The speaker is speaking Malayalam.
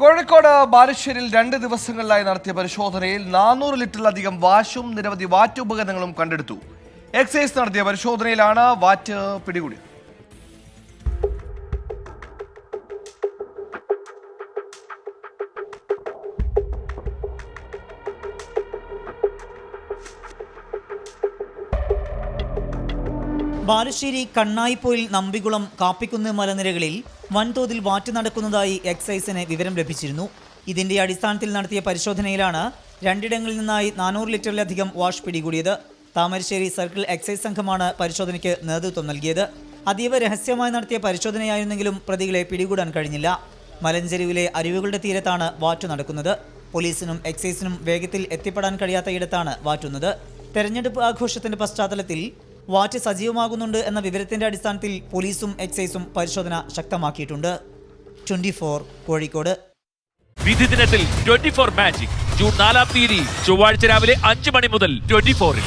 കോഴിക്കോട് ബാലുശ്ശേരിയിൽ 2 ദിവസങ്ങളിലായി നടത്തിയ പരിശോധനയിൽ 400 ലിറ്ററിലധികം വാഷും നിരവധി വാറ്റ് ഉപകരണങ്ങളും കണ്ടെടുത്തു. എക്സൈസ് നടത്തിയ പരിശോധനയിലാണ് വാറ്റ് പിടികൂടിയത്. ബാലുശ്ശേരി, കണ്ണായിപ്പോയിൽ, നമ്പികുളം, കാപ്പിക്കുന്ന് മലനിരകളിൽ വൻതോതിൽ വാറ്റ് നടക്കുന്നതായി എക്സൈസിന് വിവരം ലഭിച്ചിരുന്നു. ഇതിന്റെ അടിസ്ഥാനത്തിൽ നടത്തിയ പരിശോധനയിലാണ് 2 ഇടങ്ങളിൽ നിന്നായി 400 ലിറ്ററിലധികം വാഷ് പിടികൂടിയത്. താമരശ്ശേരി സർക്കിൾ എക്സൈസ് സംഘമാണ് പരിശോധനയ്ക്ക് നേതൃത്വം നൽകിയത്. അതീവ രഹസ്യമായി നടത്തിയ പരിശോധനയായിരുന്നെങ്കിലും പ്രതികളെ പിടികൂടാൻ കഴിഞ്ഞില്ല. മലഞ്ചെരുവിലെ അരുവികളുടെ തീരത്താണ് വാറ്റ് നടക്കുന്നത്. പോലീസിനും എക്സൈസിനും വേഗത്തിൽ എത്തിപ്പെടാൻ കഴിയാത്ത ഇടത്താണ് വാറ്റുന്നത്. തെരഞ്ഞെടുപ്പ് ആഘോഷത്തിന്റെ പശ്ചാത്തലത്തിൽ വാറ്റ് സജീവമാകുന്നുണ്ട് എന്ന വിവരത്തിന്റെ അടിസ്ഥാനത്തിൽ പോലീസും എക്സൈസും പരിശോധന ശക്തമാക്കിയിട്ടുണ്ട്. 24 കോഴിക്കോട്. വിധി ദിനത്തിൽ 24 മാജിക് ജൂൺ 4 ചൊവ്വാഴ്ച രാവിലെ 5 മണി മുതൽ 24-ൽ.